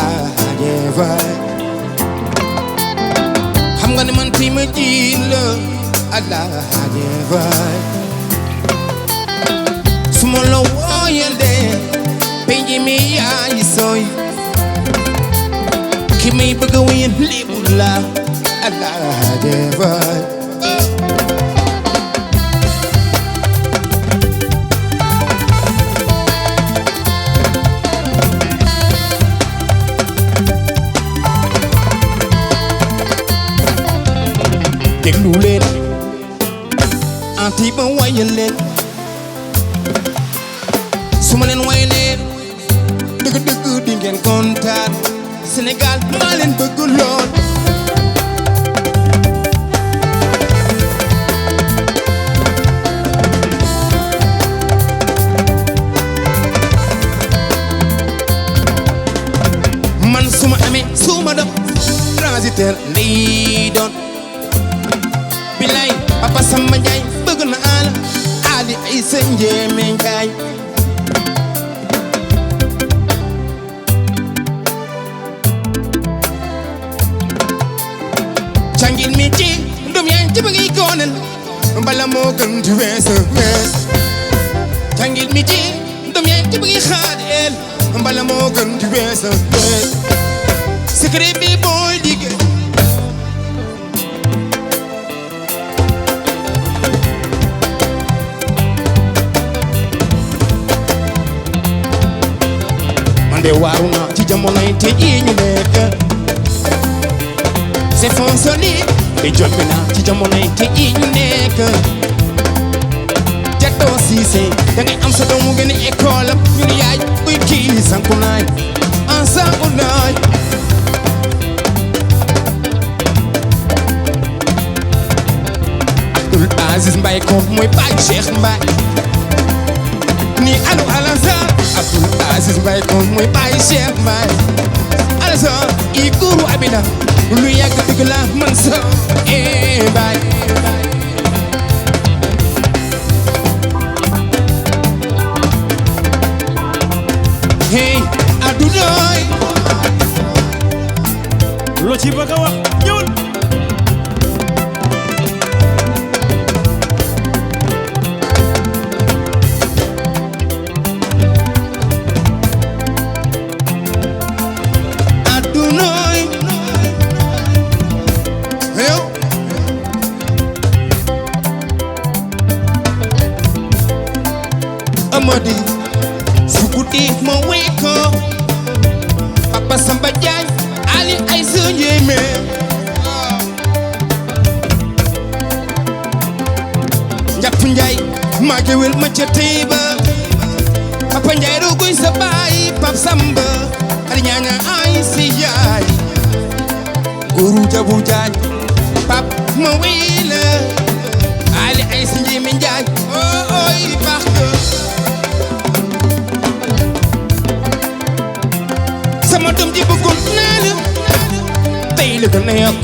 alaaje waay xam nga ne man fii ma jiin la alaaje waay su ma la wooyal de penji mi yaay sooy ki may bëgg a wéyal lépp la alaaje waay déglu leen anti ba wayal leen su ma leen wayalee dëgg-dëgg di ngeen kontaan Sénégal maa leen bëgg lool man su ma amee su ma def transitaire lii doon bilay Papa Samba Njaay bëgg na ala Ali ay sa njéeme Njaay cangil mi ci ndum yaa ci bëgg yi koonal mbala moo gën di wees cangil mi ci ndum yaa ci bëgg yi xaadeel mbala moo gën di wees secret bi booy liggéey de waaru na ci jamonoy te jii ñu nekk c'est fond solide de jombi na ci jamonoy te jii ñu nekk jatoo siise da ngay am sa doomu gën a école ñu ni yaay kuy kii sanku naay en sanku naay Abdoul Aziz Mbaye ko mooy baay Cheikh Mbaye ni alu Alassane Abdoul Aziz Mbaye ko mooy baay Cheikh Mbaye Alassane i guru Amina lu yàgg dëgg la man sa baay hey adunaay loo ci bëgg a wax ñëwul Amadi sukudi ma weko Papa Samba Njaay Ali ay sa njéeme Njàpp Njaay maa gewel ma ca tey ba Papa Njaay rogoy sa baay Pap Samba ali ñaaña ay si yaay Guru Jabu Njaay Pap ma wela Ali ay sa njéeme Njaay oy baax sama doom ji bëggoon naa la tey la gën a yokk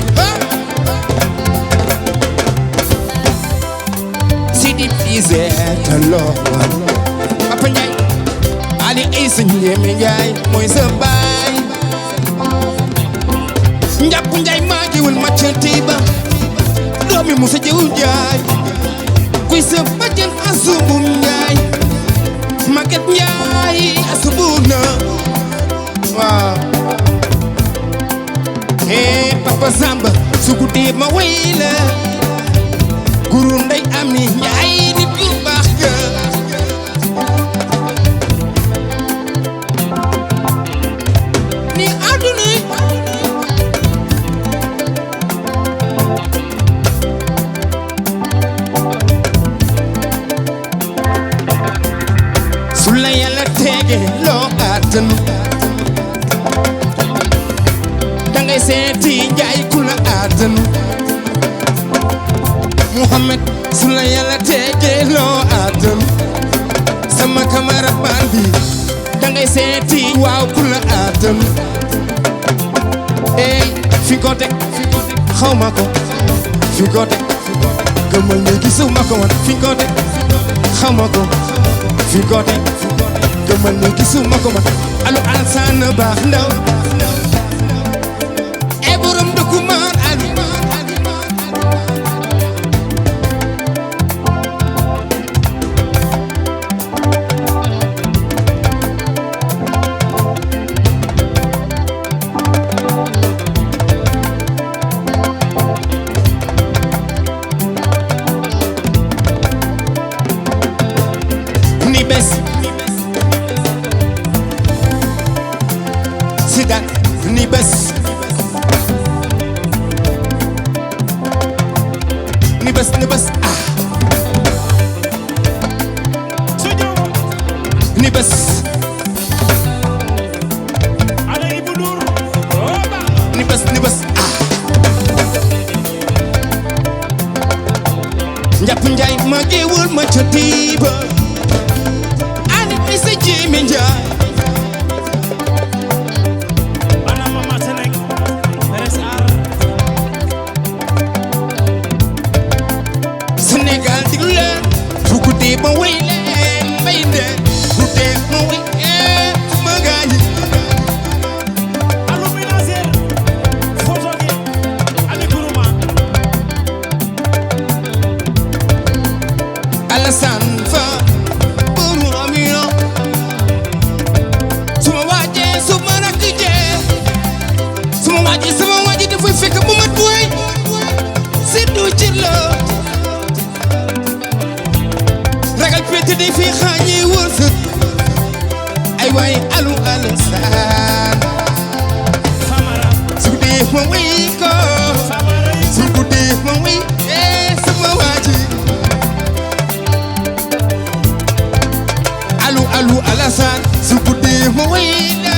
Sidi Fize te loo Papa Njaay Ali ay sa njéeme Njaay mooy sa baay Njàpp Njaay maa giwul ma ca tey ba doomi Musa Jaw Njaay kuy sa bàjjen Asubu Njaay Maguette Njaay Asubu na waaw hey Papa Samba su guddee ma way la guru Ndey Ami Njaay nit ku baax ga ni àdduna su la Yàlla tege loo àttan dangay seeti Njaay ku la àttan Muhammad su la Yàlla tege loo àttan sama cameraman bi dangay seeti waaw ku la àttan fi ko teg xaw ma ko fi ko teg gëmal ne gisuma ko woon fi ko teg xaw ma ko fi ko teg gëmal ne gisuma ko woon alu Alassane baax ndaw sidan ni bés ni bés ah ni bés ana Ibou Ndour oba ni bés ah njàpp njaay ma géewul ma ca tiiba ani ay sa jéemi njaay ana mama Senek Peres Ar Sénégal diglu leen fu guddee ma wéy leen mbay de guddee ma wéy ma gaañi allo ménagère photo gi ani kuruma Alassane Fa buru amino suma waajee suma rakk jee suma waajee dafay fekk bu mat buy siddu ci la ragal pété di fi xaañi wërsëg ay waay alu Alassane Famara su dee ma wéy ko Famara yi su dee ma wéy sama waaji alu Alassane su guddee ma wéy la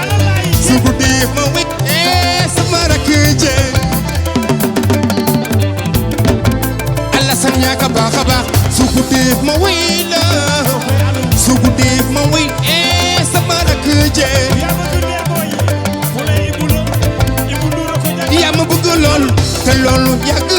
ana lay su guddee ma wéy sama rakk jee Alassane yaa ka baax a baax su guddee ma wéy la su guddee ma wéy sama rakk jee yaa ma gënee boy fu lay Ibou la Ibou Ndour ko jaay yaa ma bëgg lool te loolu yàgg